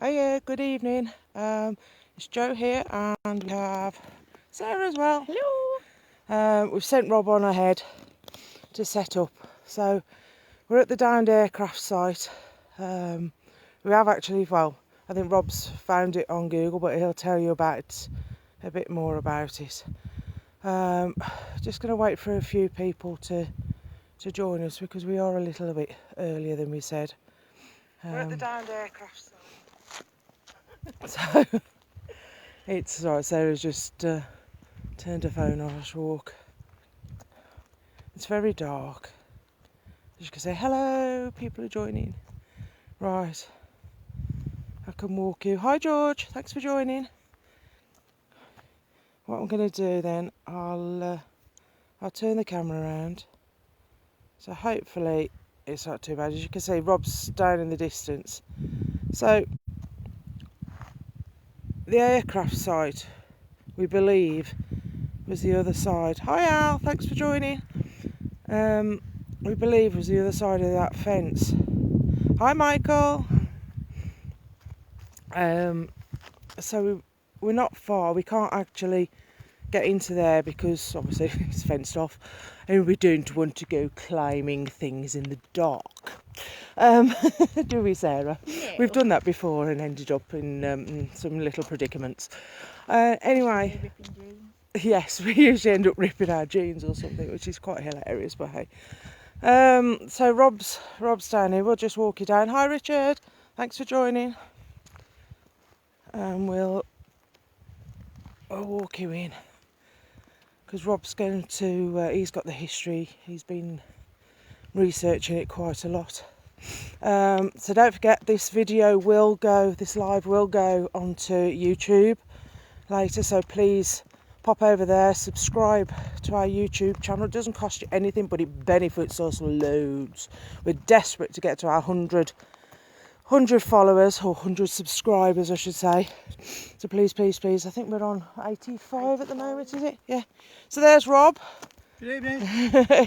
Hiya, good evening. It's Jo here, and we have Sarah as well. Hello. We've sent Rob on ahead to set up. So we're at the downed aircraft site. We have actually, well, I think Rob's found it on Google, but he'll tell you about it, a bit more about it. Just going to wait for a few people to join us because we are a little bit earlier than we said. We're at the downed aircraft site. So it's right. Sarah's just turned her phone on to walk. It's very dark. You can say hello. People are joining. Right. I can walk you. Hi George. Thanks for joining. What I'm going to do then, I'll turn the camera around. So hopefully it's not too bad. As you can see, Rob's down in the distance. So the aircraft site, we believe, was the other side. Hi Al, thanks for joining. We believe was the other side of that fence. Hi Michael. So we're not far. We can't actually get into there because obviously it's fenced off, and we don't want to go climbing things in the dark. Do we, Sarah? No. We've done that before and ended up in some little predicaments. Anyway, yes, we usually end up ripping our jeans or something, which is quite hilarious. But hey, so Rob's down here. We'll just walk you down. Hi Richard, thanks for joining. We'll walk you in because Rob's going to. He's got the history. He's been researching it quite a lot. So don't forget, this live will go onto YouTube later, so please pop over there, subscribe to our YouTube channel. It doesn't cost you anything, but it benefits us loads. We're desperate to get to our 100 followers, or 100 subscribers I should say, so please, I think we're on 85 at the moment, is it? Yeah. So there's Rob. Good evening.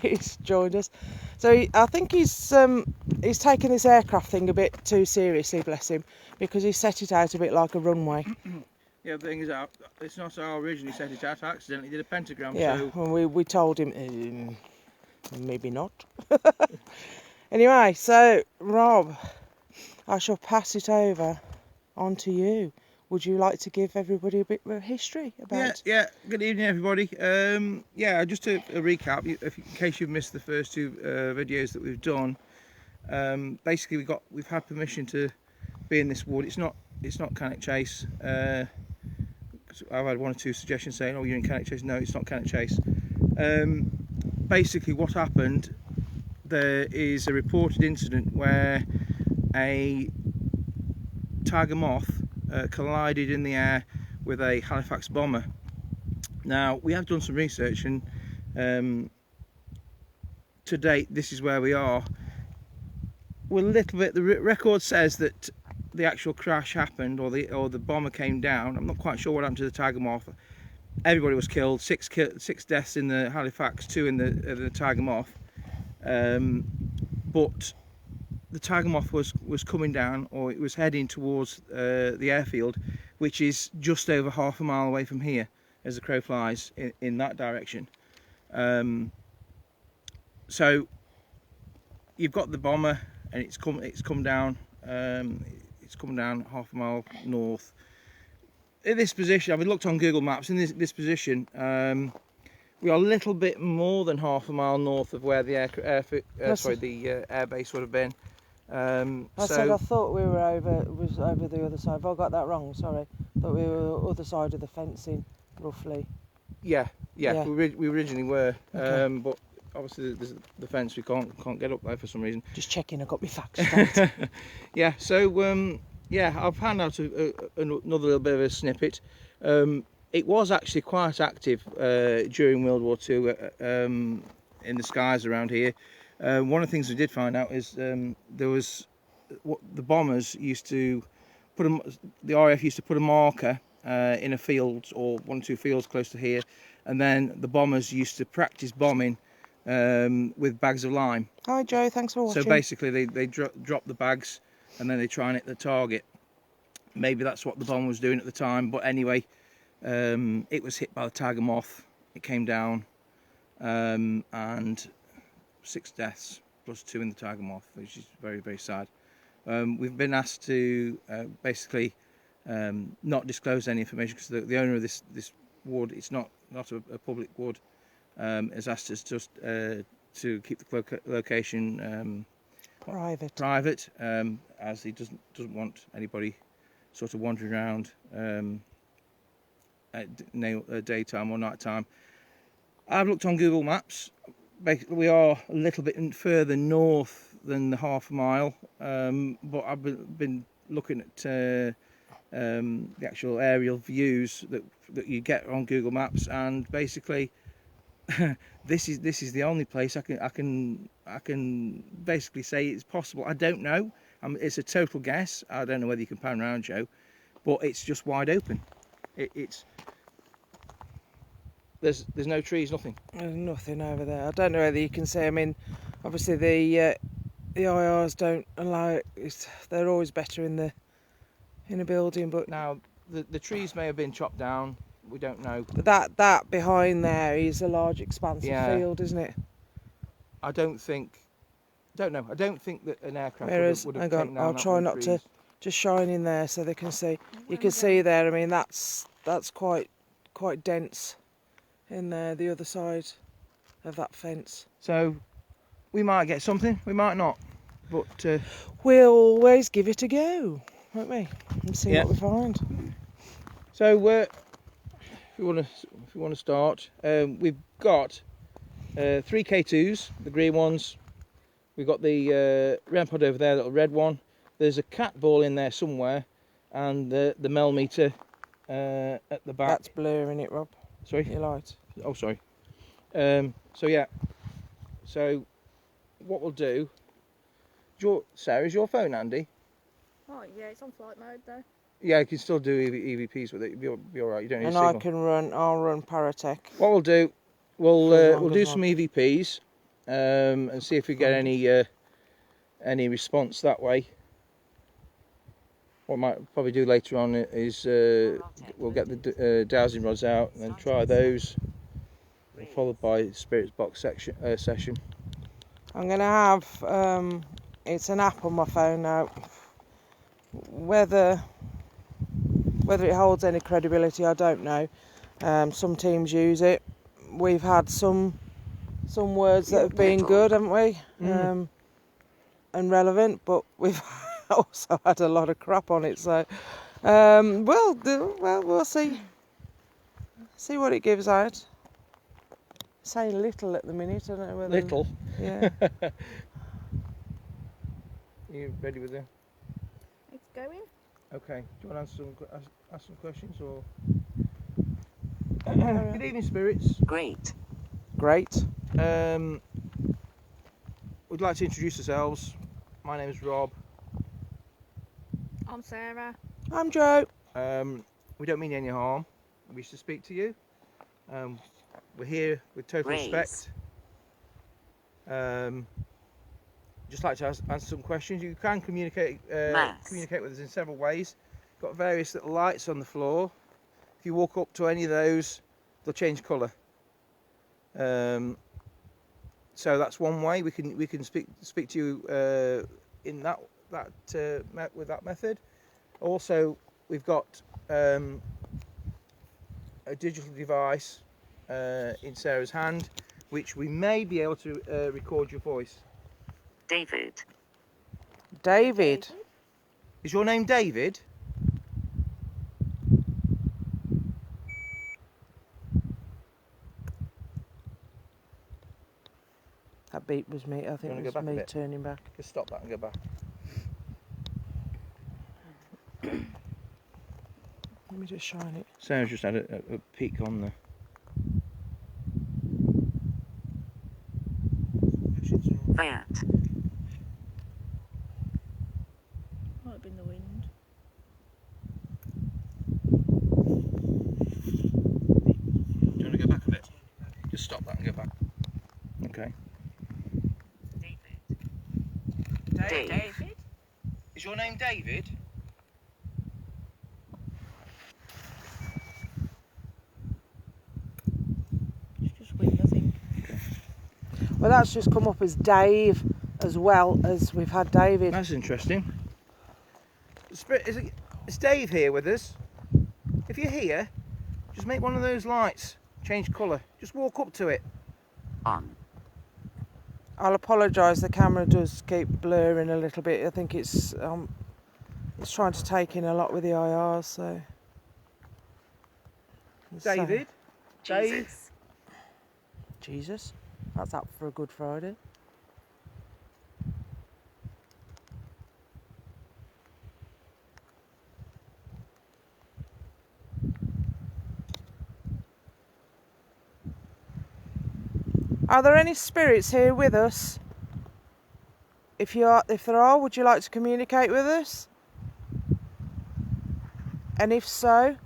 He's joined us. So I think he's taken this aircraft thing a bit too seriously, bless him, because he set it out a bit like a runway. Yeah, the thing is, it's not how I originally set it out. I accidentally did a pentagram. Yeah, So and we told him maybe not. Anyway, so Rob, I shall pass it over on to you. Would you like to give everybody a bit of history about? Yeah. Good evening, everybody. Yeah, just a recap, in case you've missed the first two videos that we've done. Basically, we've had permission to be in this wood. It's not Cannock Chase. I've had one or two suggestions saying, "Oh, you're in Cannock Chase." No, it's not Cannock Chase. Basically, what happened? There is a reported incident where a tiger moth collided in the air with a Halifax bomber. Now, we have done some research, and to date this is where we are. We're a little bit, the record says that the actual crash happened, or the bomber came down. I'm not quite sure what happened to the tiger moth. Everybody was killed, six deaths in the Halifax, 2 in the tiger moth. But the tiger moth was coming down, or it was heading towards the airfield, which is just over half a mile away from here as the crow flies in that direction. So you've got the bomber, and it's come down half a mile north. In this position, I've looked on Google Maps. In this position, we are a little bit more than half a mile north of where the airbase would have been. I thought we were over the other side. Have I got that wrong? Sorry. I thought we were the other side of the fencing, roughly. Yeah. We originally were, Okay. but obviously there's the fence. We can't get up there for some reason. Just checking I got my facts straight. Yeah. So I've found out another little bit of a snippet. It was actually quite active during World War II in the skies around here. One of the things we did find out is there was what the bombers used to the RAF used to put a marker in a field, or 1 or 2 fields close to here, and then the bombers used to practice bombing with bags of lime. Hi Joe, thanks for watching. So basically they drop the bags and then they try and hit the target. Maybe that's what the bomb was doing at the time, but anyway, it was hit by the tiger moth. It came down, and 6 deaths plus 2 in the tiger moth, which is very, very sad. We've been asked to basically not disclose any information because the owner of this wood, it's not a public wood, has asked us just to keep the location private, as he doesn't want anybody sort of wandering around at daytime or night time. I've looked on Google Maps. Basically, we are a little bit further north than the half a mile, but I've been looking at the actual aerial views that you get on Google Maps, and basically this is the only place I can basically say it's possible. I don't know. It's a total guess. I don't know whether you can pan around, Joe, but it's just wide open. There's no trees, nothing. There's nothing over there. I don't know whether you can see. I mean, obviously the IRs don't allow it. They're always better in a building, but now the trees may have been chopped down. We don't know. That behind there is a large expansive field, isn't it? I don't think that an aircraft would have taken down I'll try not to just shine in there so they can see. You can see there. I mean, that's quite dense in there, the other side of that fence. So we might get something, we might not, but we'll always give it a go, won't we? And see what we find. So if we want to start, we've got 3 K2s, the green ones. We've got the REM pod over there, little red one. There's a cat ball in there somewhere, and the Mel meter at the back. That's blurring it, Rob. Sorry? Your light. Oh, sorry. So yeah. So what we'll do... Sarah, is your phone handy? Oh yeah, it's on flight mode though. Yeah, you can still do EVPs with it. You'll be all right. You don't need a signal. And I'll run Paratech. What we'll do, we'll do some EVPs and see if we get any response that way. What I might probably do later on is we'll get the dowsing rods out and then try those, followed by Spirits Box session. I'm going to have, it's an app on my phone now. Whether it holds any credibility, I don't know. Some teams use it. We've had some words that have been good, haven't we? And relevant, but we've also had a lot of crap on it. So, we'll see what it gives out. Say little at the minute. I don't know whether little. Yeah. You ready with it? It's going. Okay. Do you want to ask some questions or? Good evening, Spirits. Great. We'd like to introduce ourselves. My name is Rob. I'm Sarah. I'm Joe. We don't mean any harm. We wish to speak to you. We're here with total respect. Just like to answer some questions. You can communicate with us in several ways. Got various little lights on the floor. If you walk up to any of those, they'll change colour. So that's one way we can speak to you in with that method. Also, we've got a digital device in Sarah's hand, which we may be able to record your voice. David. Is your name David? That beep was me. I think it was me turning back. Just stop that and go back. Let me just shine it. Sarah's just had a peek on the... Fiat. Might have been the wind. Do you want to go back a bit? Just stop that and go back. Okay. David. Is your name David? But that's just come up as Dave as well as we've had David. That's interesting. Is Dave here with us? If you're here, just make one of those lights change colour. Just walk up to it. On. I'll apologise, the camera does keep blurring a little bit. I think it's trying to take in a lot with the IRs, so. David? Dave? Jesus, that's up for a Good Friday. Are there any spirits here with us? If there are, would you like to communicate with us? And if so,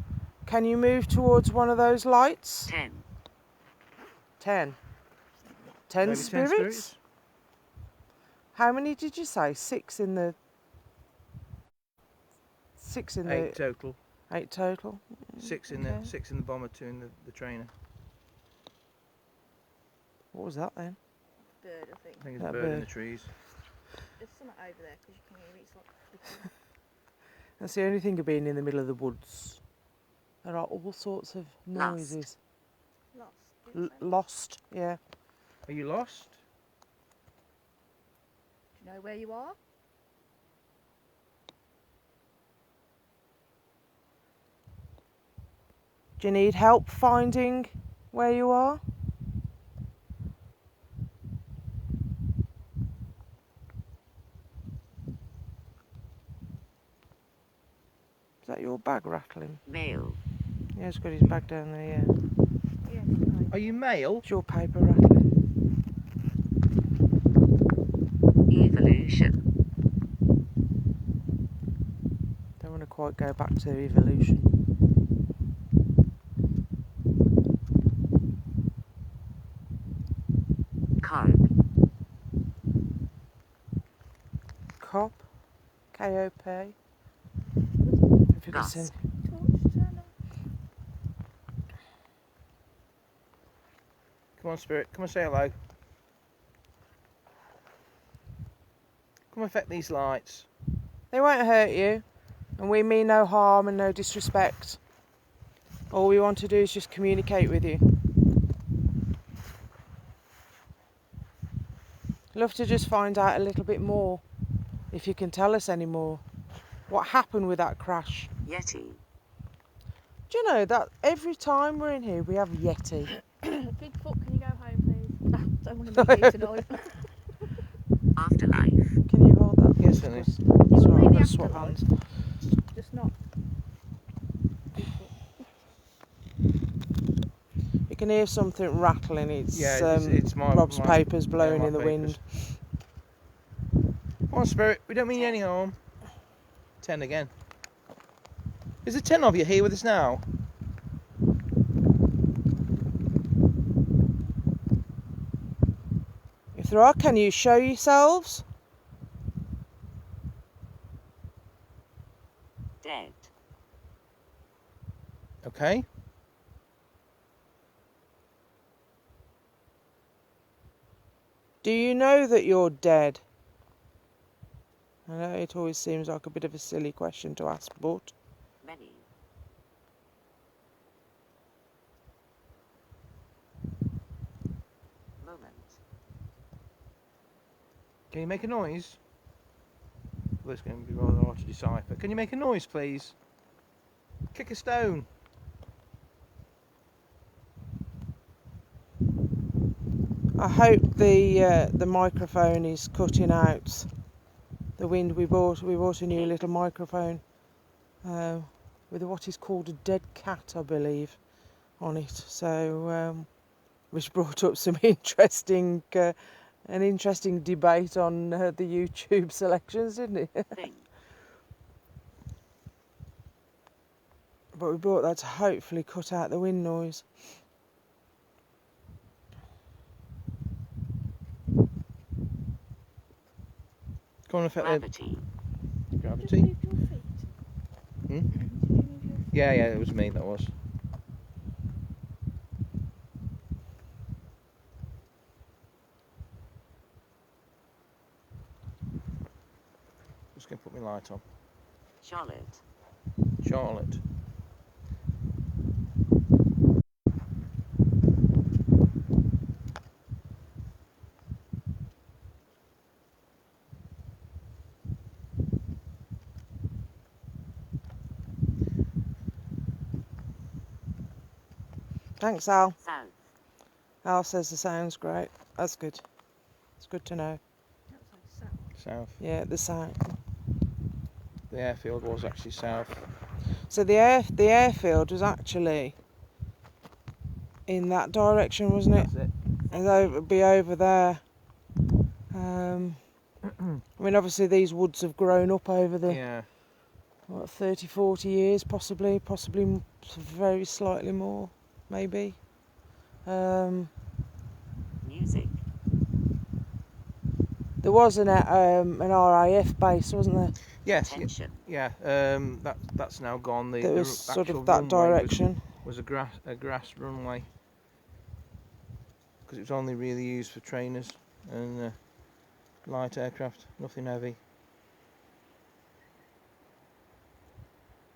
can you move towards one of those lights? 10. 10. 10 Maybe spirits? How many did you say? 6 in the... 6 in 8 the... total. 8 total? 6 in Okay. the 6 in the bomber, 2 in the trainer. What was that then? Bird, I think. I think it's a That bird in bird. the trees. There's something over there because you can hear it. It's like flickering. That's the only thing of being in the middle of the woods. There are all sorts of Lost. noises. Lost. did you say? Lost, yeah. Are you lost? Do you know where you are? Do you need help finding where you are? Is that your bag rattling? Male. Yeah, he's got his bag down there, yeah. Yeah. No. Are you male? It's your paper rattling. Evolution. Don't want to quite go back to evolution. Carp. Cop? K-O-P? Have you got Gus. some- Torch, turn on. Come on, spirit. Come and say hello. Come affect these lights. They won't hurt you, and we mean no harm and no disrespect. All we want to do is just communicate with you. Love to just find out a little bit more, if you can tell us any more. What happened with that crash? Yeti. Do you know that every time we're in here we have Yeti? Bigfoot, can you go home, please? Don't want to meet you tonight. Afterlife. Can you hold that? Yes, certainly. That's Yeah, all right, I'm maybe going to swap afterlife. hands. Just not. Bigfoot. You can hear something rattling. It's, Yeah, it's my Rob's my- papers blowing my in the papers. wind. Come on, spirit. We don't mean you any harm. 10 again. Is there 10 of you here with us now? If there are, can you show yourselves? Dead. Okay. Do you know that you're dead? I know it always seems like a bit of a silly question to ask, but Many. Moment. Can you make a noise? Well, it's going to be rather hard to decipher. Can you make a noise, please? Kick a stone. I hope the microphone is cutting out the wind. We bought a new little microphone with what is called a dead cat, I believe, on it. So which brought up some interesting an interesting debate on the YouTube selections, didn't it? Thing. But we bought that to hopefully cut out the wind noise. Come on, affect Gravity. the Just gravity. move your feet. Hmm? Did you move your feet? Yeah, it was me, that was. my light on. Charlotte, Charlotte. Thanks, Al. South, Al says the sound's great. That's good. It's good to know. That's like south. South. Yeah, the sound. The airfield was actually south. So the airfield was actually in that direction, wasn't it? That's it. And it would be over there. I mean, obviously these woods have grown up over the Yeah. what, 30, 40 years, possibly very slightly more, maybe. music, There was an RAF base, wasn't there? Yes. attention, Yeah. That's now gone. That was sort actual of that runway direction. was a grass runway, because it was only really used for trainers and light aircraft, nothing heavy.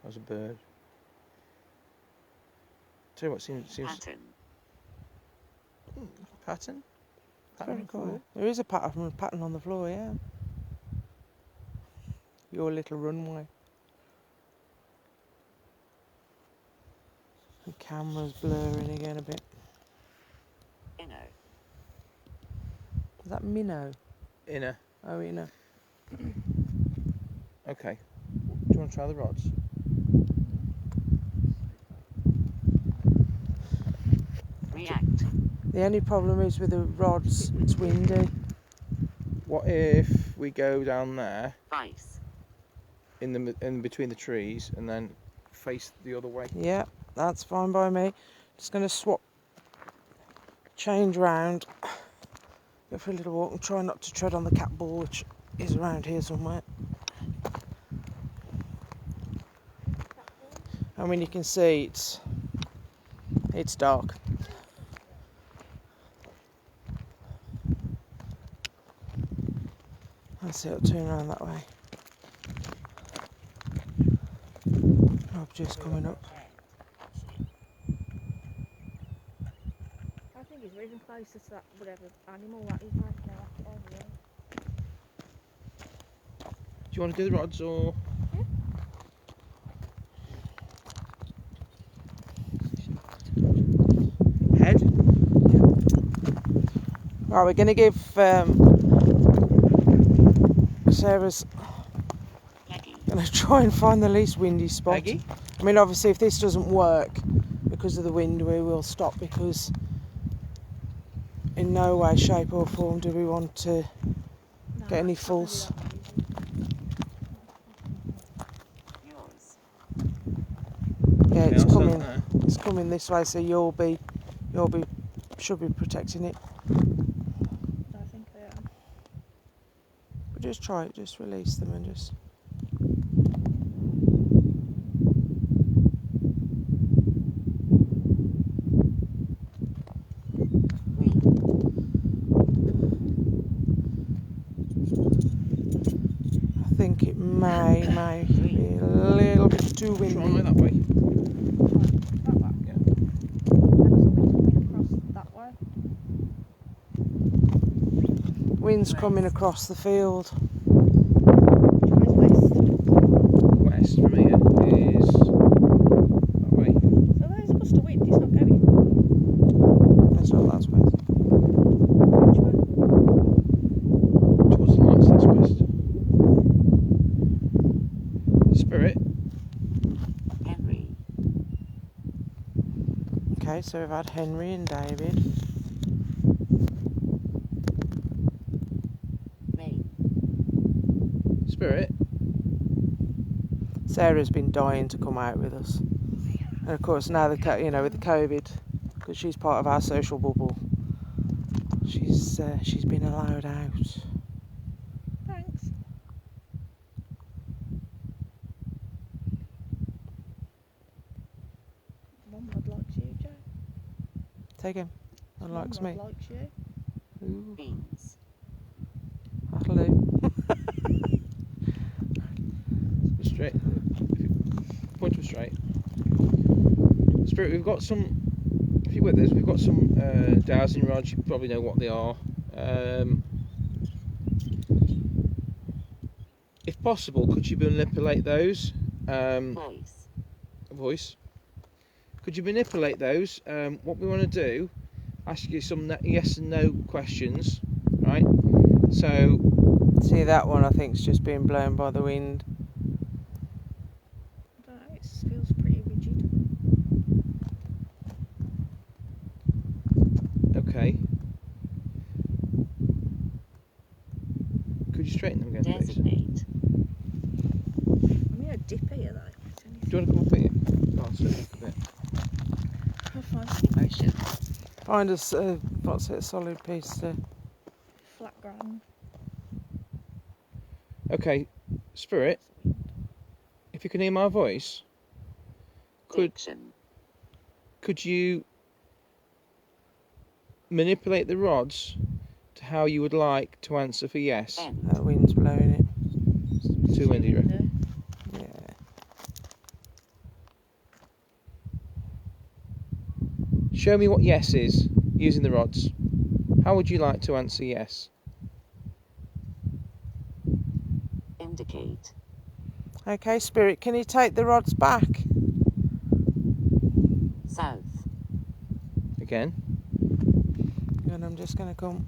That was a bird. Tell you what, seems pattern, pattern. Very on the floor? quiet. There is a pattern on the floor, yeah. Your little runway. The camera's blurring again a bit. inner, Is that minnow? Inner. Oh, inner. Okay. Do you want to try the rods? react, The only problem is with the rods, it's windy. What if we go down there vice, in between the trees and then face the other way? Yeah, that's fine by me. Just going to change round, go for a little walk and try not to tread on the cat ball, which is around here somewhere. I mean, you can see it's dark. Let's see, I'll turn around that way. Rob just coming up. I think he's moving closer to that whatever animal that is right now. Over there. Do you want to do the rods or? Head? Right, we're going to give Sarah's Peggy, going to try and find the least windy spot. Peggy? I mean, obviously, if this doesn't work because of the wind, we will stop, because in no way, shape or form do we want to No, get any that's not gonna be false. that easy. yours, Yeah, Okay, it's I'll start coming. there. It's coming this way, so should be protecting it. I think I am. But just try it. Just release them and just. we, I think it may be a little bit too Try windy. that way. That way. Yeah. And Wind's coming across the field. something's coming across that way. West from here is that way. So there's a gust of wind. It's not going. That's not that way. Which way? Towards the lights, that's west. Spirit. Henry, Okay, so we've had Henry and David. Maine, Spirit. Sarah's been dying to come out with us, and of course now with the COVID, because she's part of our social bubble, she's been allowed out. Thanks. Mum likes you, Joe. Take him. One likes me. Mum likes you. Ooh, beans, that'll do. straight. Point them straight. Spirit, we've got some. If you're with us, we've got some dowsing rods. You probably know what they are. If possible, could you manipulate those? Voice. Could you manipulate those? What we want to do, ask you some yes and no questions, right? So, See that one? I think it's just being blown by the wind. I don't know, it feels pretty rigid. okay. Could you straighten them again, please? Designate. I'm in a dip here though. Do you want to come up here? Oh, so look a bit. I'll find Emotion. Find us what's it? A solid piece to. flat ground. Okay, Spirit, if you can hear my voice, Diction. could you manipulate the rods to how you would like to answer for yes? Bend. That wind's blowing it. Too windy, you reckon? Yeah. Show me what yes is using the rods. How would you like to answer yes? Indicate. Okay, Spirit, can you take the rods back? South. Again. And I'm just going to come.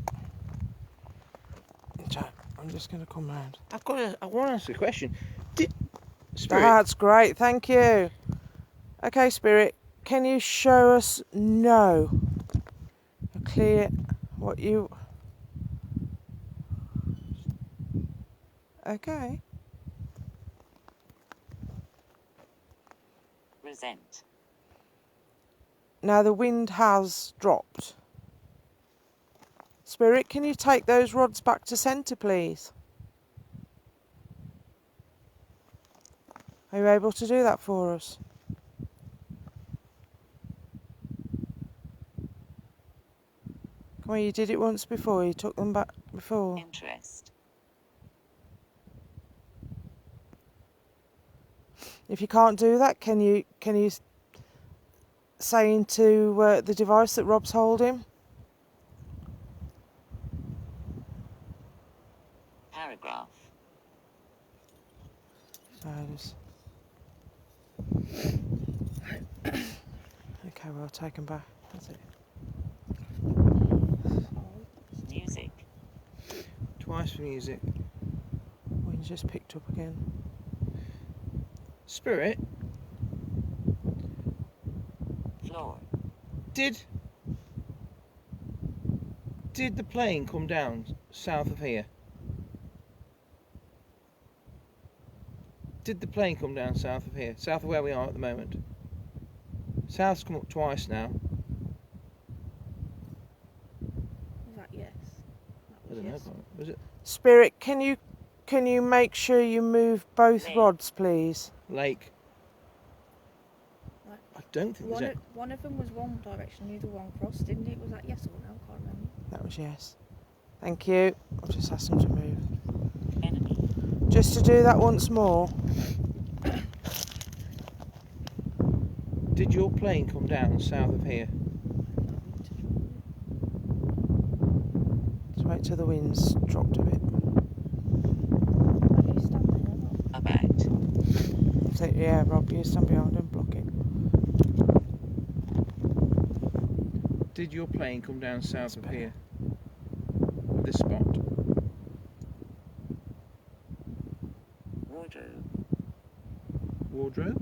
I'm just going to come round. I want to ask a question. Spirit, That's great, thank you. Okay, Spirit, can you show us no? A clear what you. Okay. Resent. Now the wind has dropped. Spirit, can you take those rods back to centre, please? Are you able to do that for us? Come on, you did it once before. You took them back before. Interest. If you can't do that, can you say into the device that Rob's holding? Paragraph. So just... Okay, well, take them back. That's it. Music. twice for music. Wind's just picked up again. Spirit, Floor. did the plane come down south of here? Did the plane come down south of here? South of where we are at the moment? South's come up twice now. Was that yes? I That don't know. yes. Was it Spirit, can you make sure you move both Me. rods, please? Lake? Like, I don't think there's one of them was one direction, the other one crossed, didn't it? Was that yes or no? I can't remember. That was yes. Thank you. I've just asked them to move. Enemy. Just to do that once more. Did your plane come down south of here? Just wait till the wind's dropped a bit. Have you stand there or not? About. So, yeah, Rob, you stand behind and block it. Did your plane come down south of here? This spot? Wardrobe. Wardrobe?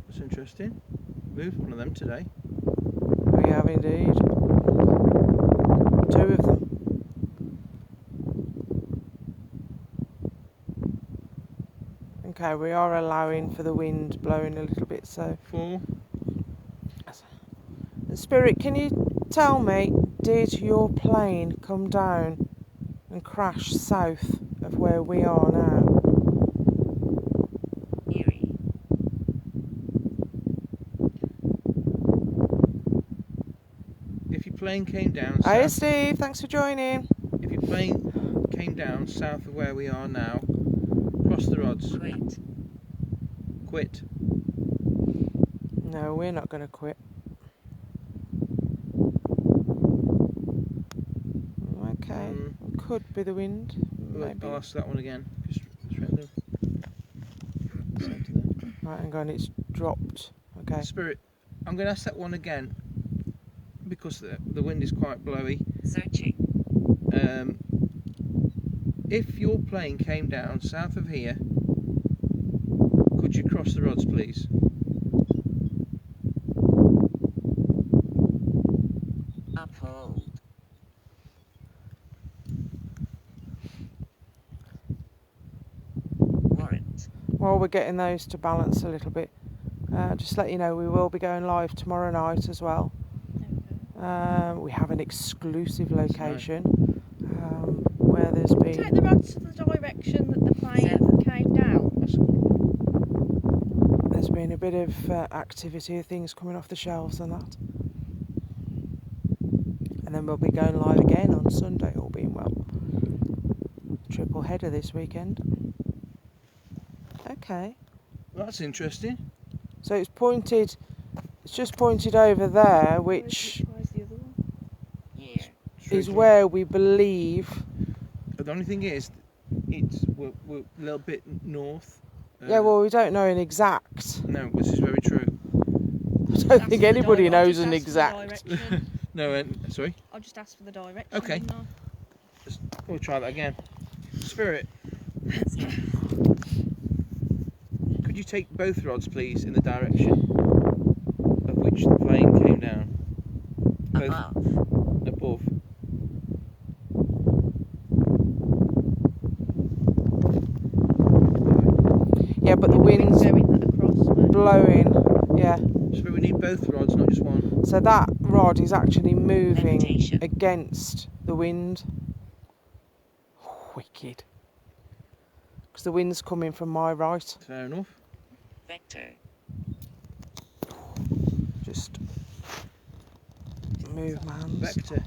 That's interesting. Moved one of them today. We have indeed. 2 of them. Okay, we are allowing for the wind blowing a little bit, so... 4. Spirit, can you tell me, did your plane come down and crash south of where we are now? Erie. If your plane came down Hiya, south, Steve, thanks for joining. if your plane came down south of where we are now, cross the rods. Quit. Quit. No, we're not going to quit. Okay, could be the wind. Maybe. I'll ask that one again. Just random. Same to them. Right, hang on, it's dropped. Okay. Spirit, I'm going to ask that one again because the wind is quite blowy. Searching. If your plane came down south of here, could you cross the rods, please? Uphold. Warrant. While we're getting those to balance a little bit, just let you know we will be going live tomorrow night as well. We have an exclusive location where there's Take been the rods to the direction that the plane came down. there's been a bit of activity of things coming off the shelves and that. And then we'll be going live again on Sunday, all being well. Triple header this weekend. Okay. That's interesting. So it's just pointed over there, which Where's the other one? Year. is where we believe. The only thing is, we're a little bit north. Yeah, well, we don't know an exact. No, this is very true. I don't think anybody knows an I'll just ask exact. for the direction. No, sorry. I'll just ask for the direction. Okay. didn't I? We'll try that again. Spirit, could you take both rods, please, in the direction of which the plane came down? Both Above. above. Yeah, but the wind's going that across. But blowing. Yeah. Spirit, we need both rods, not just one. So that rod is actually moving Levitation. against the wind. Wicked. Because the wind's coming from my right. Fair enough. Vector. Just move my hands. Vector.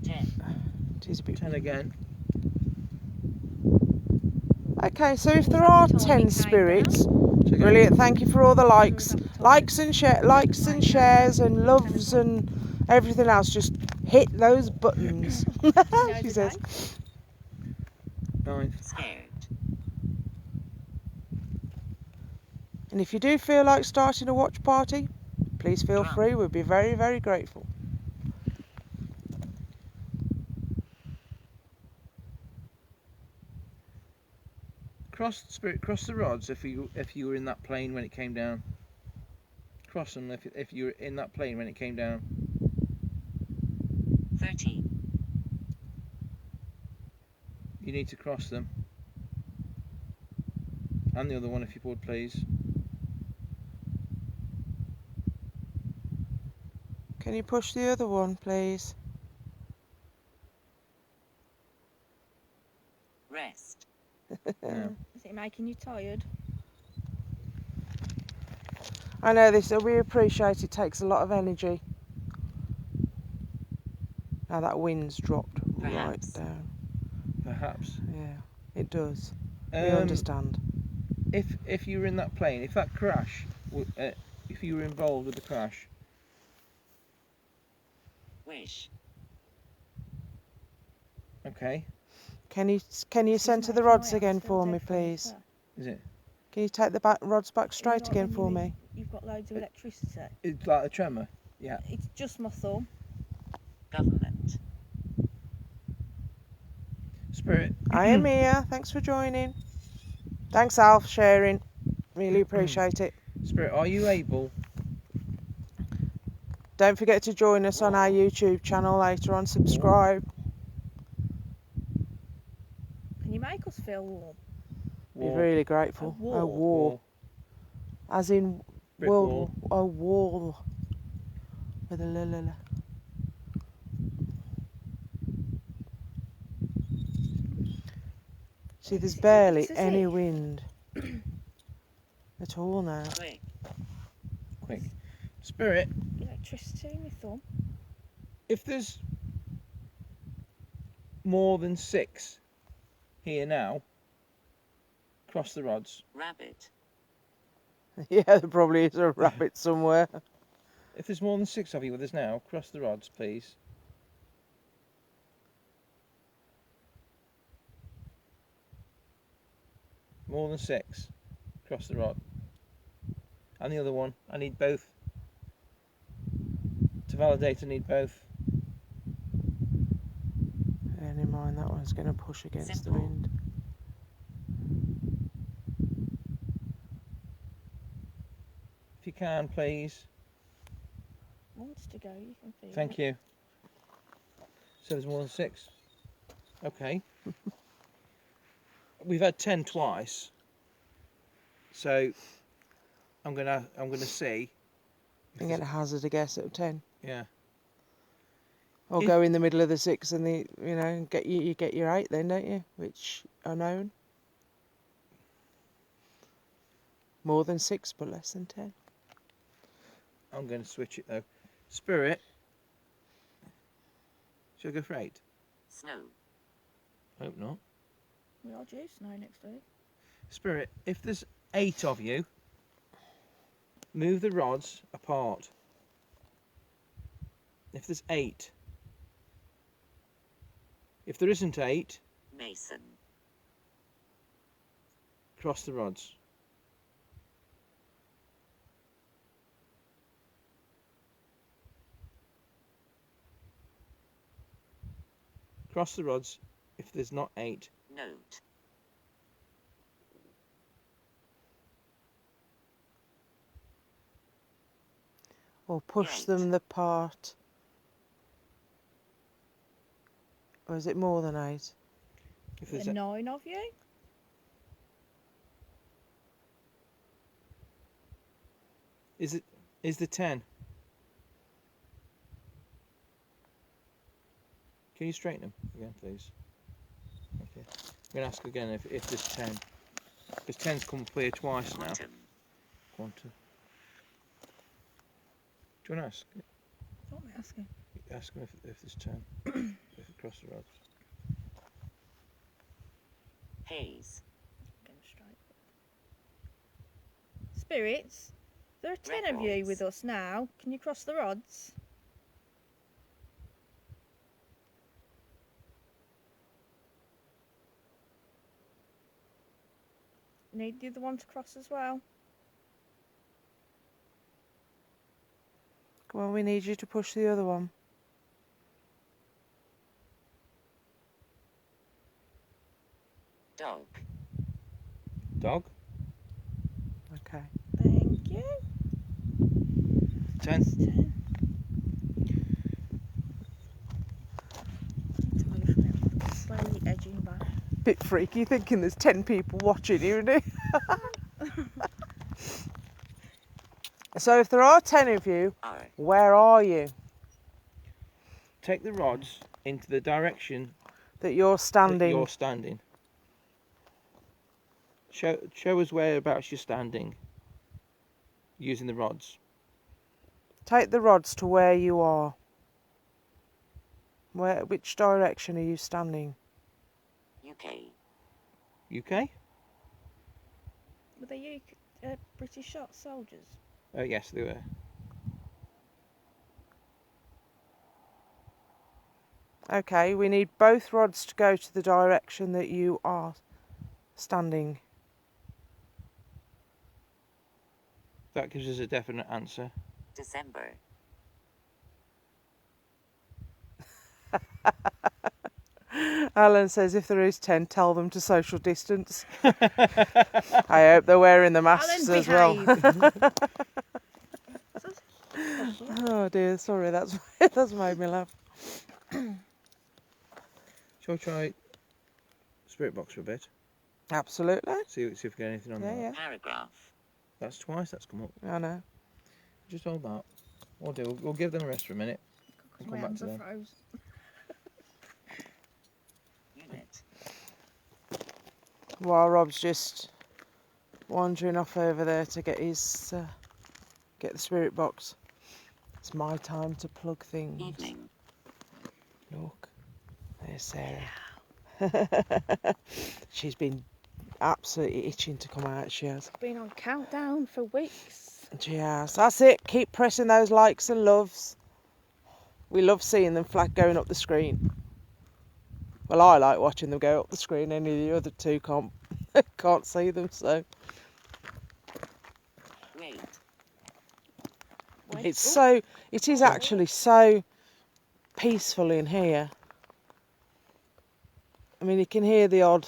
It is a bit 10 again. Okay, so if there are 10 spirits, brilliant. Thank you for all the likes and shares and loves and everything else. Just hit those buttons. She says. 9. Scared. And if you do feel like starting a watch party, please feel free. We'd be very, very grateful. Spirit, cross the rods if you were in that plane when it came down. Cross them if you were in that plane when it came down. 13. You need to cross them. And the other one if you would, please. Can you push the other one, please? Rest. No. is it making you tired? I know this. We appreciate it. Takes a lot of energy. Now that wind's dropped right Perhaps. down. Perhaps. Yeah, it does. We understand. If you were in that plane, if that crash, if you were involved with the crash, Wish. okay, Can you centre the rods again for me, please? is it? Can you take the rods back straight again for me? You've got loads of electricity. It's like a tremor. Yeah. It's just my thumb. Government. Spirit. I am here. Thanks for joining. Thanks, Alf, sharing. Really appreciate it. Spirit, are you able? Don't forget to join us on our YouTube channel later on. Subscribe. Can you make us feel warm? Be really grateful. A A wall. As in Brick world. A wall. With a la. See, there's barely It's as any if- wind at all now. Quick. Quick. Spirit, Electricity in my thumb. if there's more than 6 here now, cross the rods. Rabbit. Yeah, there probably is a rabbit somewhere. If there's more than 6 of you with us now, cross the rods, please. More than 6, cross the rod. And the other one, I need both. To validate, I need both. Bearing in mind that one's going to push against Simple. the wind. If you can, please. Wants to go, you can feel Thank it. you. So there's more than 6. Okay. We've had 10 twice. So I'm gonna see. I'm going to hazard a guess at 10. Yeah. Or If- go in the middle of the 6 and the, you know, you get your 8 then, don't you? Which are known. More than 6, but less than 10. I'm going to switch it though. Spirit. Shall I go for 8? Snow. Hope not. We are due snow next week. Spirit, if there's 8 of you, move the rods apart. If there's 8. If there isn't 8, Mason. cross the rods. Cross the rods if there's not 8. Note. Or push Eight. them apart. Or is it more than 8? If There's there's 9 of you. is the 10? Can you straighten them again, please? Okay. I'm going to ask again if there's 10. Because 10's come clear twice now. Quantum. Quantum. Do you want to ask? What am I asking? Ask them if there's 10. If it cross the rods. Haze. Get 'em straight. Spirits, there are 10 of you Records. with us now. Can you cross the rods? Need the other one to cross as well. Come on, we need you to push the other one. Dog. Dog. Okay. Thank you. 10. 10. Slowly edging back. Bit freaky thinking there's 10 people watching you, isn't it? So if there are 10 of you, R. where are you? Take the rods into the direction That you're that standing. you're standing. Show us whereabouts you're standing. Using the rods. Take the rods to where you are. Which direction are you standing? UK. UK? Were they British soldiers? Oh yes, they were. Okay, we need both rods to go to the direction that you are standing. That gives us a definite answer. December. Alan says if there is 10, tell them to social distance. I hope they're wearing the masks Alan, as well. behave. Oh dear, sorry, that's made me laugh. Shall we try Spirit Box for a bit? Absolutely. See if we get anything on Yeah, that. yeah, Paragraph. That's twice that's come up. I know. Just hold that. We'll give them a rest for a minute. Because We'll my come back hands to are them. frozen. Unit. While Rob's just wandering off over there to get his get the spirit box. It's my time to plug things. Evening. Look, there's Sarah. She's been absolutely itching to come out, she has. Been on countdown for weeks. She has. That's it. Keep pressing those likes and loves. We love seeing them flag going up the screen. Well, I like watching them go up the screen. Any of the other two can't see them, so. Wait. Wait, It's oh, so, it is actually so peaceful in here. I mean, you can hear the odd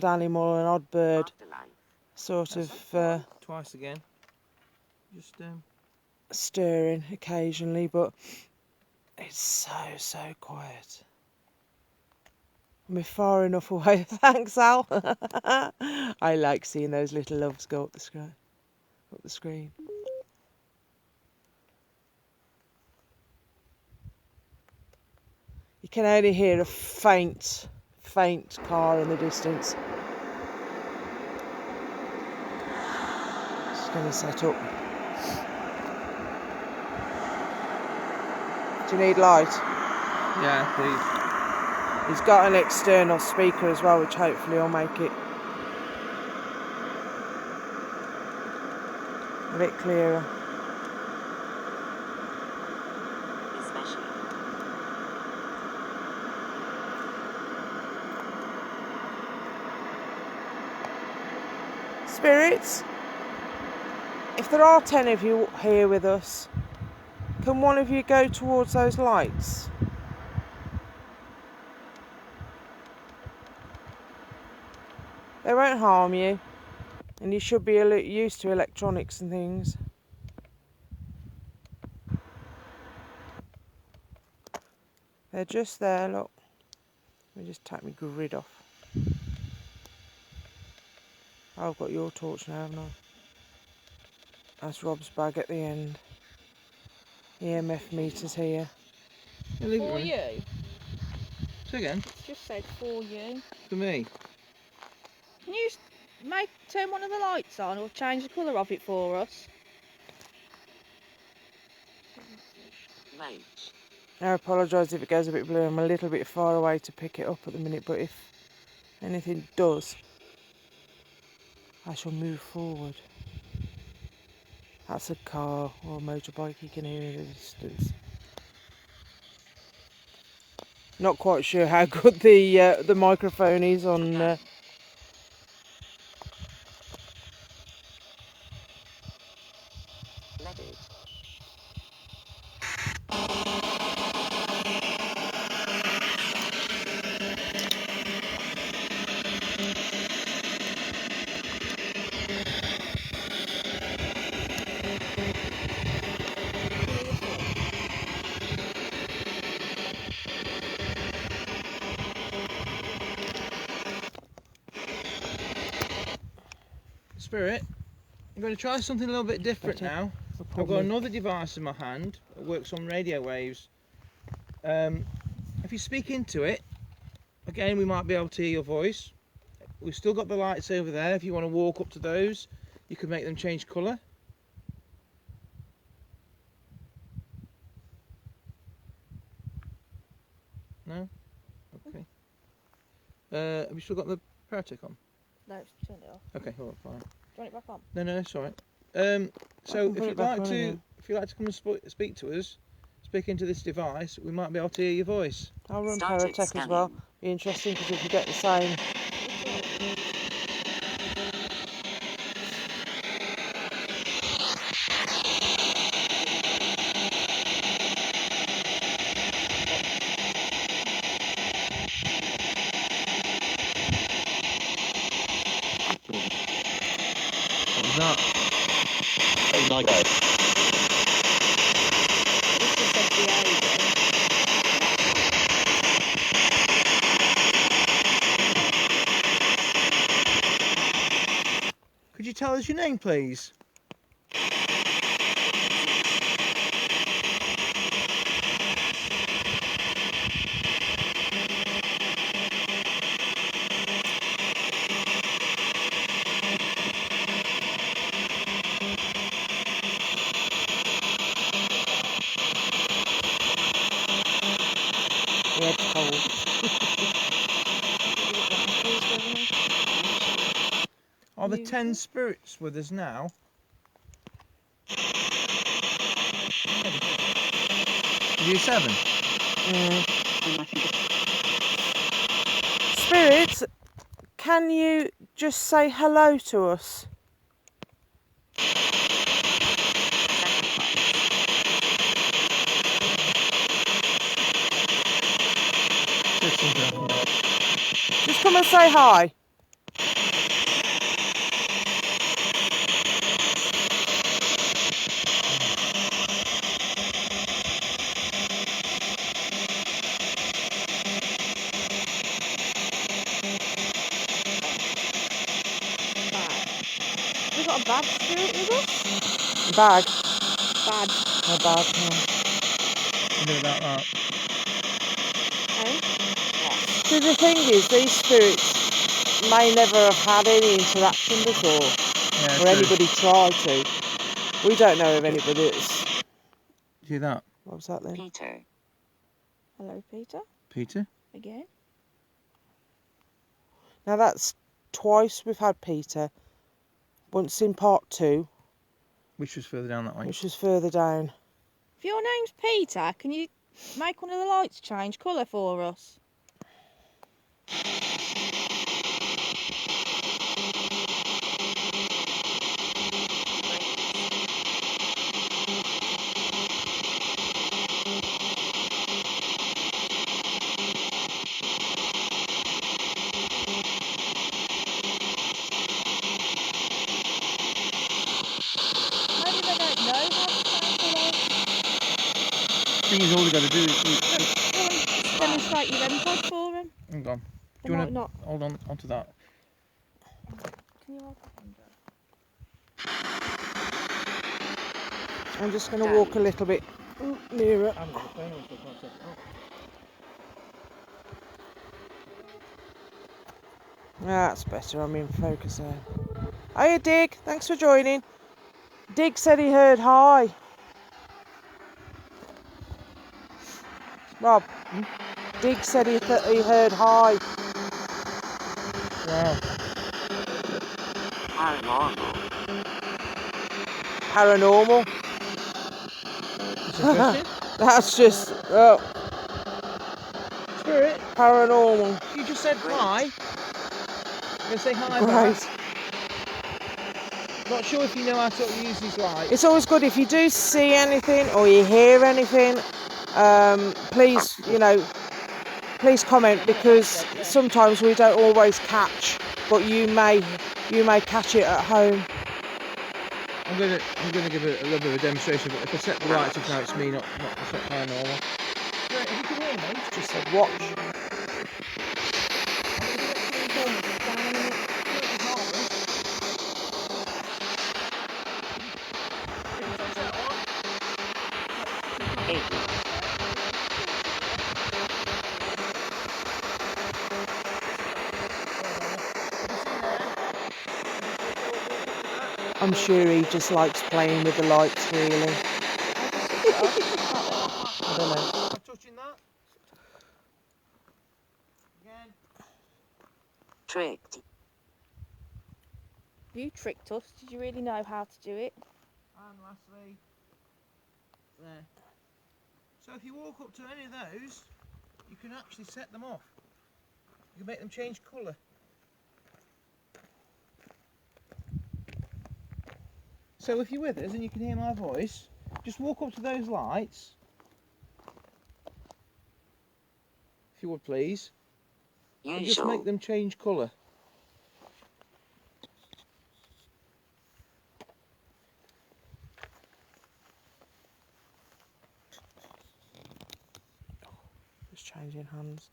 animal and odd bird Afterlife. sort of Twice again. Just stirring occasionally, but it's so quiet. We're far enough away. Thanks, Al. I like seeing those little loves go up the screen. You can only hear a faint car in the distance. Just going to set up. Do you need light? yeah, please. He's got an external speaker as well, which hopefully will make it a bit clearer. Especially. Spirits, if there are 10 of you here with us, can one of you go towards those lights? They won't harm you, and you should be used to electronics and things. They're just there, look. Let me just take my grid off. Oh, I've got your torch now, haven't I? That's Rob's bag at the end. EMF meters here. Yeah, leave it for running. you. Say again. It's just said for you. For me. Can you turn one of the lights on or change the colour of it for us? Right. I apologise if it goes a bit blue. I'm a little bit far away to pick it up at the minute, but if anything does, I shall move forward. That's a car or a motorbike you can hear in the distance. Not quite sure how good the microphone is on. Leaded. Spirit, I'm going to try something a little bit different Better. now. We'll I've got probably- another device in my hand that works on radio waves. If you speak into it, again, we might be able to hear your voice. We've still got the lights over there. If you want to walk up to those, you can make them change colour. No? Okay. Have you still got the Paratech on? No, turn it off. Okay, all right, fine. Do you want it back on? No, it's all right. I So can put it back on again. if you'd like to come and speak to us, speak into this device, we might be able to hear your voice. I'll run Started Paratech as well. scanning. Be interesting because if you get the same. What was that? This just said behaviour. Could you tell us your name, please? My head's cold. Are there You 10 do. spirits with us now? Did you 7? Spirits, can you just say hello to us? Just come and say hi. We got a bad spirit with us. Bag. Bad. No bag, no. Know about that. Eh? See, the thing is, these spirits may never have had any interaction before, Yeah, or true. anybody tried to. We don't know of anybody that's... See that? What was that then? Peter. Hello, Peter. Peter? Again. Now that's twice we've had Peter. Once in part 2, Which was further down that way. which was further down. If your name's Peter, can you make one of the lights change colour for us? Maybe they don't know how to change the lights. Thing is, all we got to do is. Go and demonstrate your MPod for them. Hang on. They Do you might want to not. hold on onto that? Can you hold that one, Joe? I'm just going to walk a little bit nearer. I haven't got the phone on, so I can't set it up. That's better, I'm in focus there. Hiya Dig, thanks for joining. Dig said he heard hi. Rob, Dig said he heard hi. Wow. Paranormal. Paranormal. It's interesting. That's just Spirit, paranormal. you just said hi. I'm going to say hi Great. back. Not sure if you know how to use these lights. It's always good if you do see anything or you hear anything. Please, please comment, because sometimes we don't always catch, but you may catch it at home. I'm gonna give it a little bit of a demonstration, but if I set the lights off now, it's me, not it's not paranormal. Right, if you can hear me, Just said watch. Avery. I'm sure he just likes playing with the lights, really. I don't know. I'm touching that. Again. Tricked. You tricked us. Did you really know how to do it? And lastly, there. So if you walk up to any of those, you can actually set them off. You can make them change colour. So if you're with us and you can hear my voice, just walk up to those lights. If you would please. And just Usual. make them change colour. Just changing hands.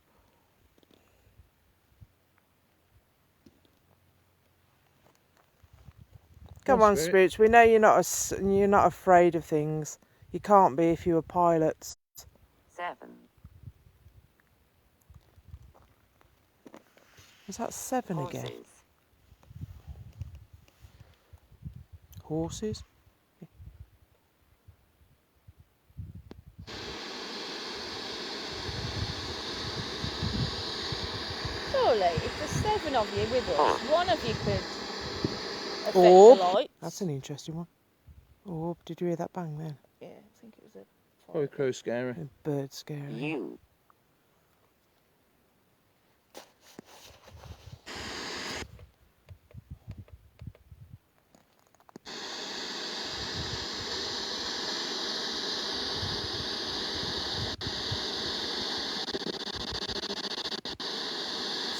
Come on, spirits. We know you're not afraid of things. You can't be if you were pilots. 7. Was that 7 again? Horses. Horses? surely, if there's 7 of you with us, one of you could affect Orb. the lights. That's an interesting one. Orb. Did you hear that bang then? Yeah, I think it was a Probably crow scary. A bird scary. U.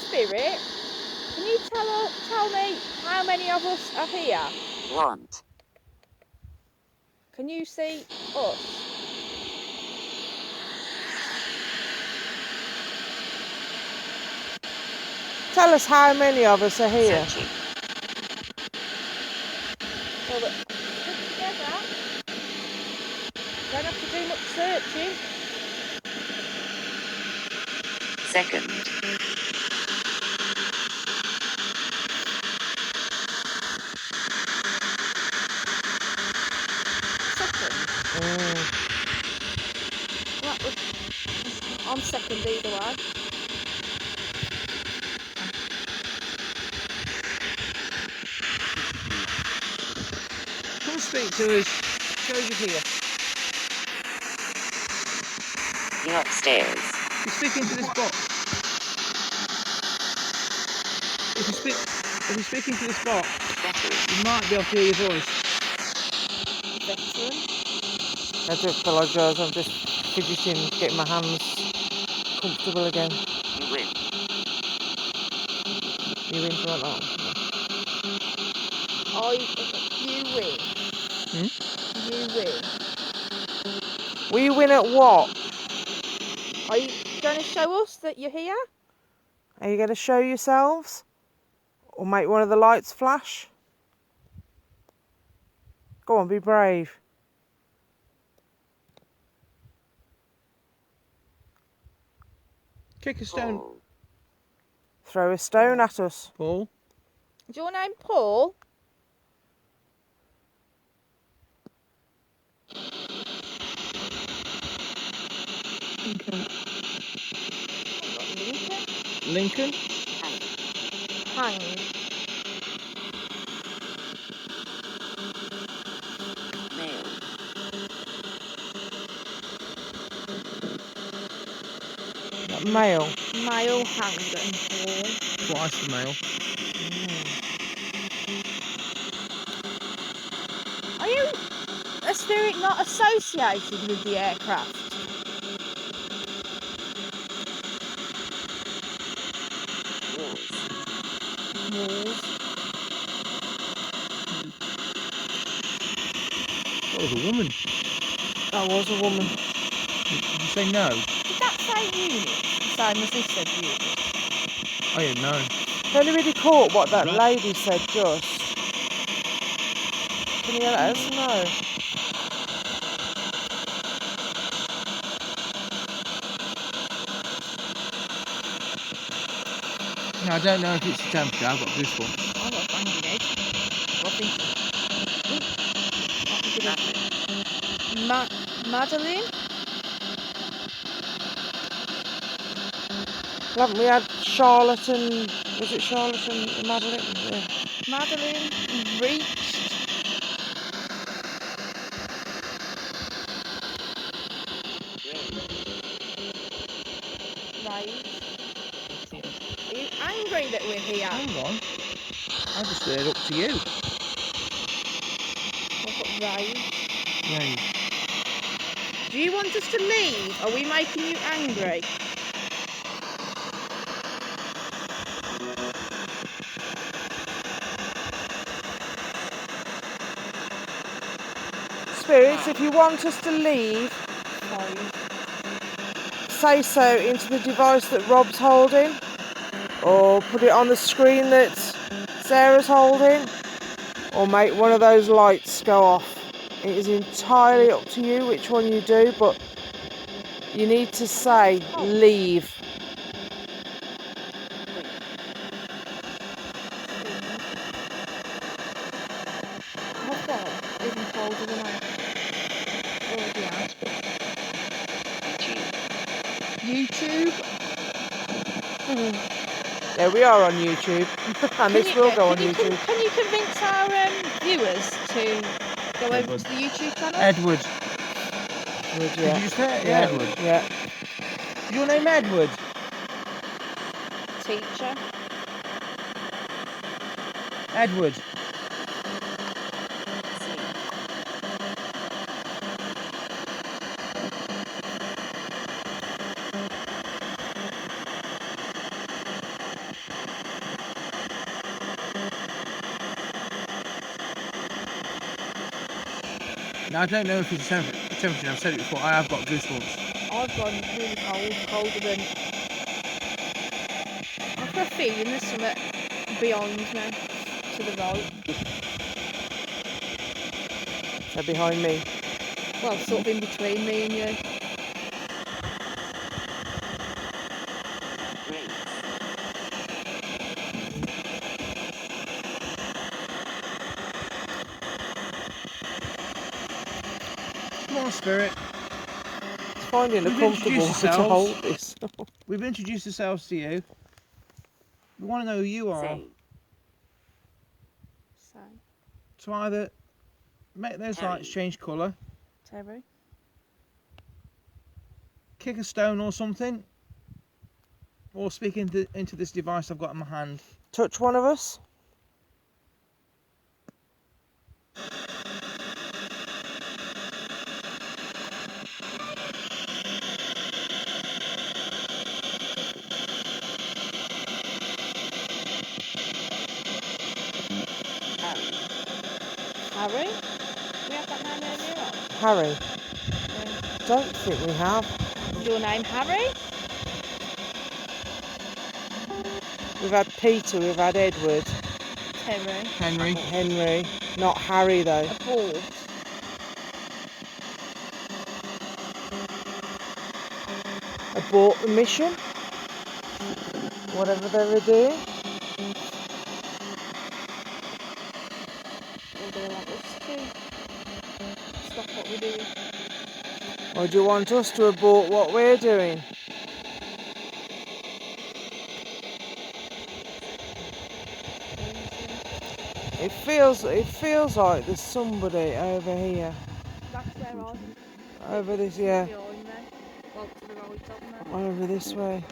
Spirit. Can you tell me how many of us are here? Want. Can you see us? Tell us how many of us are here. Searching. Well, put together. Don't have to do much searching. Second. Second. That was, I'm second either way. Come speak to us. Show us here. You're upstairs. You're speaking to this box. If you speak into this box, Veteran. you might be able to hear your voice. Veteran. I do apologise. I'm just fidgeting, getting my hands comfortable again. You win. You into like that? You win. You win. We win at what? Are you going to show us that you're here? Are you going to show yourselves? Or make one of the lights flash? Go on, be brave. Kick a stone, Paul. Throw a stone at us. Paul. Is your name Paul? Lincoln. Lincoln. Hang. Male. Male. Male hanged and Paul. Twice the male. Are you a spirit not associated with the aircraft? Walls. Walls. That was a woman. That was a woman. Did you say no? Did that say unit? The same as this said unit. I didn't know. If anybody caught what that lady said just, can you let us know? No, I don't know if it's the temperature. I've got goosebumps. I've got a banging head. What is Madeline? Haven't we had Charlotte and... Was it Charlotte and Madeline? Yeah. Madeline reached. Right. Are you angry that we're here? Hang on. I just said up to you. I've got right. Right. Do you want us to leave? Are we making you angry? Spirits, if you want us to leave, say so into the device that Rob's holding, or put it on the screen that Sarah's holding, or make one of those lights go off. It is entirely up to you which one you do, but you need to say leave. I've got even colder than I already am. YouTube. YouTube. Yeah, we are on YouTube, and this will go on YouTube. Can you convince our viewers to go over to the YouTube channel? Edward. Would Did you? you just hear it? Yeah. Edward. Yeah. Is your name Edward? Teacher. Edward. C. Now, I don't know if it's temperature. I've said it before. I have got goosebumps. I've gone really cold, colder than. I've got a feeling there's something beyond me, to the right. So behind me. Well, sort of in between me and you. Race. Come on, Spirit. It's finding it We've comfortable introduced to ourselves. hold this. We've introduced ourselves to you. We want to know who you are. Say. So, To either make those lights change colour, Terry. kick a stone or something, or speak into this device I've got in my hand. Touch one of us. Harry. Harry? We had that name earlier on. Harry. Yeah. Don't think we have. Is your name Harry? We've had Peter, we've had Edward, Terry. Henry. Henry. Not Harry though. Abort. Abort the mission. Whatever they were doing. Or do they want us to stop what we're doing? Or do you want us to abort what we're doing? It feels like there's somebody over here. That's where I Over this, yeah. behind me. Well, to the right of me. Over this way.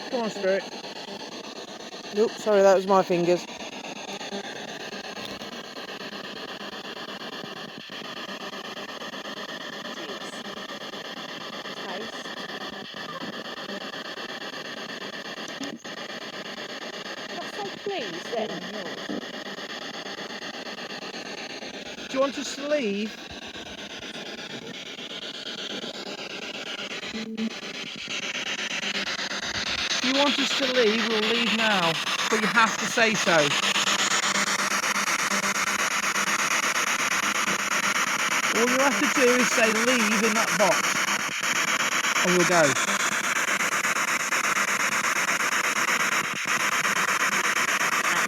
Come on, Spirit. Nope, sorry, that was my fingers. Taste. Taste. Let's say please then. yours. Do you want us to leave? If you want us to leave, we'll leave now. But you have to say so. All you have to do is say leave in that box. And we'll go.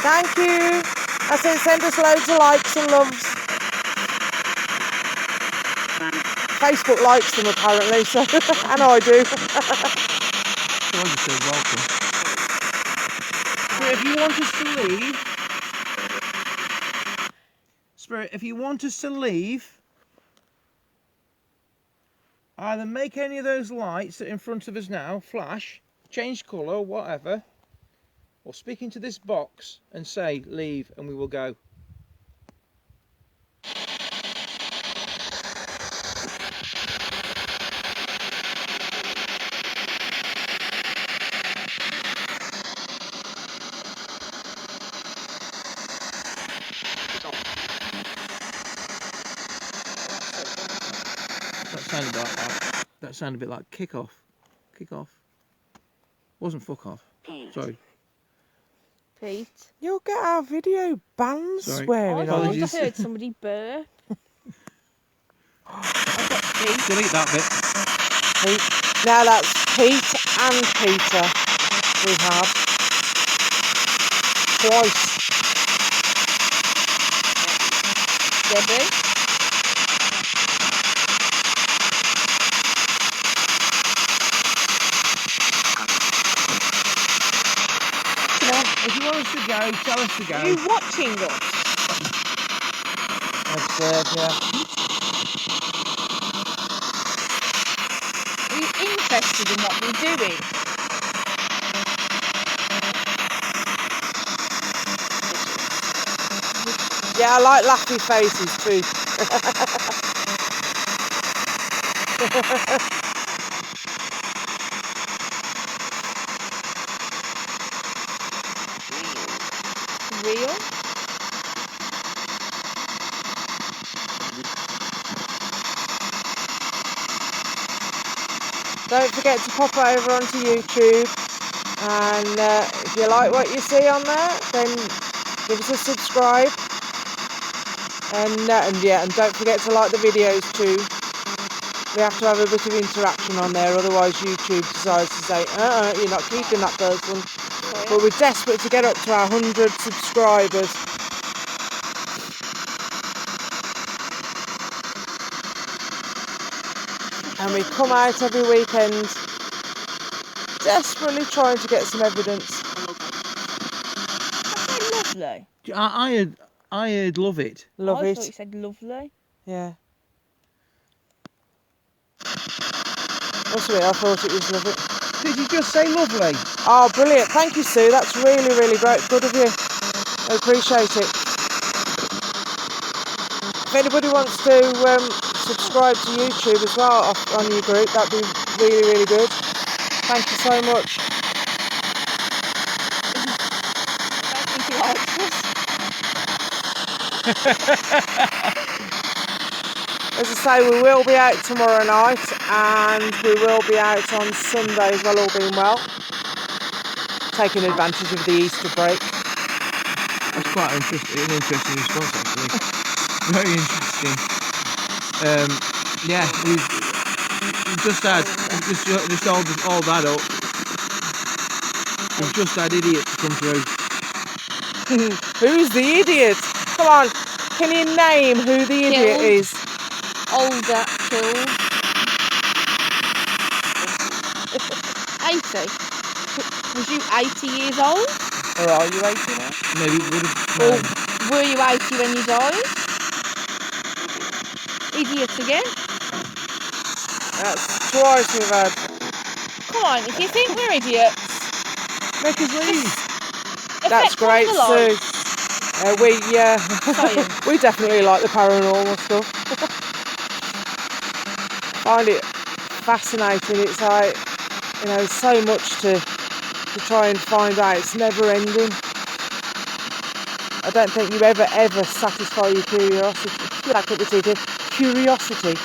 Thank you. That's it, send us loads of likes and loves. Facebook likes them apparently, so and I do. Someone just said welcome. So if you want us to leave, Spirit, if you want us to leave, either make any of those lights that are in front of us now flash, change colour, whatever, or speak into this box and say leave and we will go. That sounded a bit like kick off. Kick off. Wasn't fuck off. Pete. Sorry. Pete. You'll get our video banned Sorry. swearing I on. thought I Apologies. heard somebody burp. I've got Pete. Delete that bit. Pete. Now that's Pete and Peter we have. Twice. Debbie. Come on, if you want us to go, tell us to Are go. you watching us? Observe, yeah. Are you interested in what we're doing? Yeah, I like laughy faces too. Real? Don't forget to pop over onto YouTube, and if you like what you see on there, then give us a subscribe, and don't forget to like the videos too. We have to have a bit of interaction on there, otherwise YouTube decides to say, you're not keeping that person. But we're desperate to get up to our 100 subscribers. And we come out every weekend, desperately trying to get some evidence. Lovely. I heard love it. Love I it. thought you said lovely. Yeah. Must admit, I thought it was lovely. Did you just say lovely? Oh, brilliant. Thank you, Sue. That's really, really great. Good of you. I appreciate it. If anybody wants to subscribe to YouTube as well on your group, that'd be really, really good. Thank you so much. I don't think he likes us. As I say, we will be out tomorrow night, and we will be out on Sunday as well, all being well. Taking advantage of the Easter break. That's quite an interesting response, actually. Very interesting. Yeah, we've just had, just all that up. We've just had idiots come through. Who's the idiot? Come on, can you name who the idiot Killed. is? Older, killed. 80? Was you 80 years old? Or are you 80 now? Maybe it would have. Or were you 80 when you died? Idiots again? That's twice we've had. Come on, if you think we're idiots, Make us leave. That's effect on great, the Sue. lights. We definitely like the paranormal stuff. Find it fascinating. It's like, so much to try and find out. It's never ending. I don't think you ever satisfy your curiosity. Curiosity.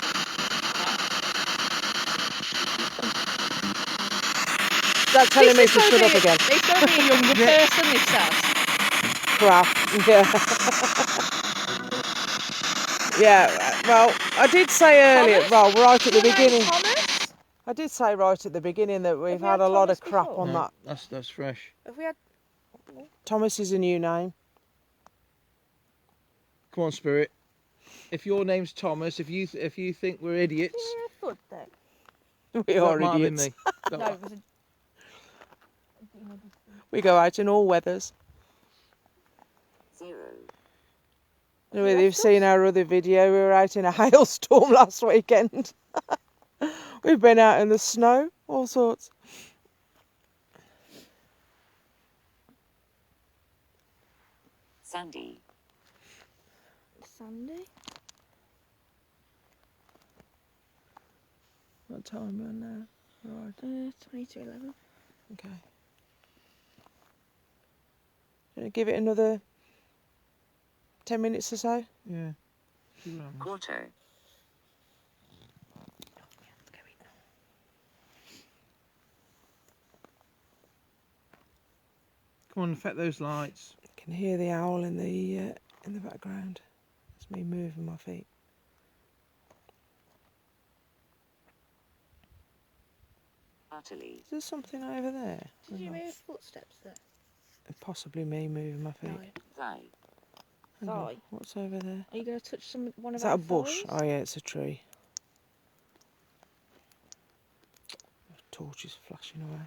Start telling me to shut up again. It's got to be a younger person, this has. Crap. Yeah. Well, I did say earlier, Thomas? right at the Your name's beginning. Thomas? I did say right at the beginning that we've we had had a lot of Thomas crap before? on that. That's fresh. Have we had... Thomas is a new name. Come on, Spirit. If your name's Thomas, if you think we're idiots, Yeah, I thought that. We that are might have been idiots. me. No, it was a... We go out in all weathers. 0. Anyway, you've seen our other video. We were out in a hailstorm last weekend. We've been out in the snow, all sorts. Sandy. Sandy? What time are we on now? Right, 22:11. okay. Gonna give it another 10 minutes or so. Yeah. Quarter. Come on, affect those lights. You can hear the owl in the background. It's me moving my feet. utterly. Is there something over there? Did you Hang on. move footsteps there? Possibly me moving my feet. No. Thigh. Hang on. Thigh. What's over there? Are you going to touch one of Is that our a bush? thighs? Oh yeah, it's a tree. The torch is flashing away.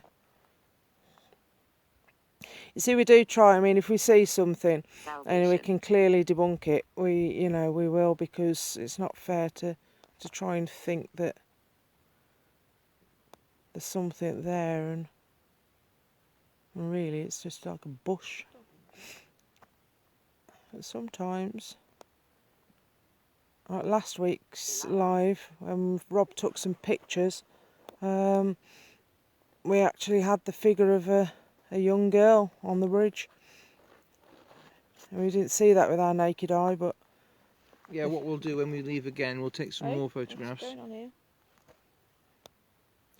You see, we do try. I mean, if we see something and we Salvation. can clearly debunk it, we will, because it's not fair to try and think that there's something there and really it's just like a bush. But sometimes, like last week's live, when Rob took some pictures, we actually had the figure of a young girl on the bridge. And we didn't see that with our naked eye, but Yeah, what we'll do when we leave again, we'll take some Hey, more what's photographs. going on here?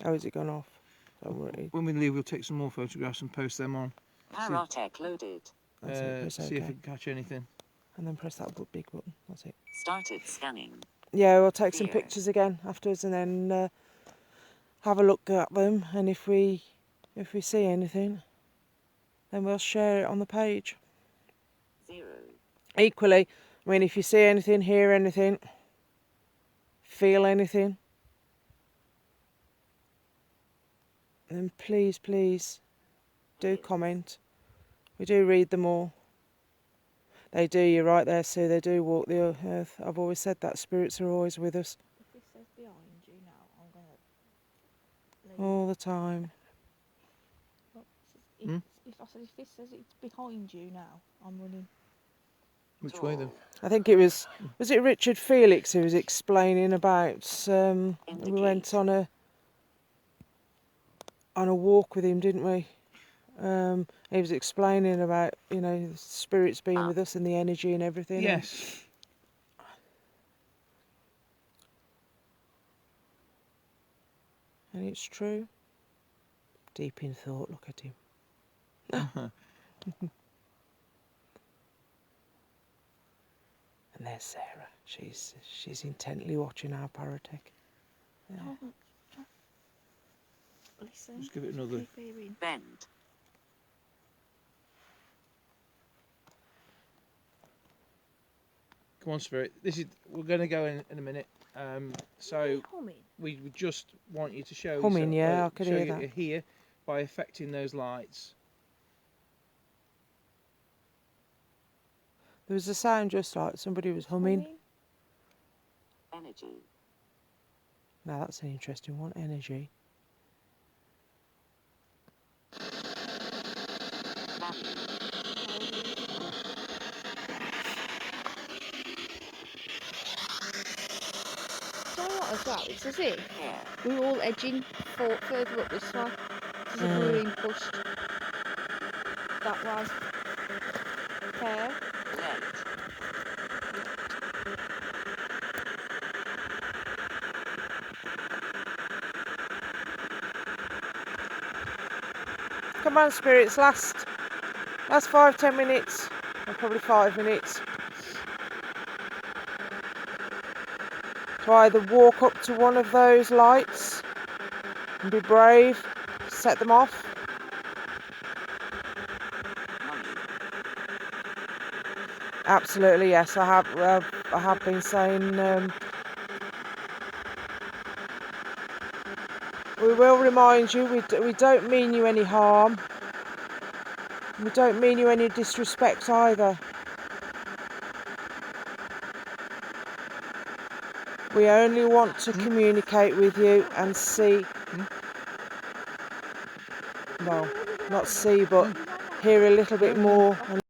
oh, has it gone off? Don't worry. When we leave, we'll take some more photographs and post them on. Parotech loaded. That's it, press See if OK. we can catch anything. And then press that big button. That's it. Started scanning. Yeah, we'll take some Here. pictures again afterwards and then have a look at them. And if we see anything, then we'll share it on the page. 0. Equally, I mean, if you see anything, hear anything, feel anything, then please do comment. We do read them all. They do, you're right there, Sue, they do walk the earth. I've always said that, spirits are always with us, If this says behind you now, I'm going to leave. all the time. Look, Hmm? if this says it's behind you now, I'm running. Which way then? I think it was it Richard Felix who was explaining about, we went on a walk with him, didn't we? He was explaining about, the spirits being with us and the energy and everything. Yes. And it's true. Deep in thought, look at him. And there's Sarah. She's intently watching our parotech. Yeah. Oh, listen. Just give it another. Keep hearing. Bend. Come on, Spirit. We're going to go in a minute. So Humming. we just want you to show. Humming, yourself- yeah, I could show hear you that. here by affecting those lights. There was a sound just like somebody was humming. Energy. Now that's an interesting one. Energy. Value. So what as well? It's as if Hair. we were all edging further up this way. It's as if we were being pushed that way. Hair. Leg. Come on, spirits. Last 5-10 minutes, or probably 5 minutes. To either walk up to one of those lights and be brave, set them off. Money. Absolutely, yes. I have been saying. We will remind you, we don't mean you any harm. We don't mean you any disrespect either. We only want to communicate with you and see, well, not see, but hear a little bit more. And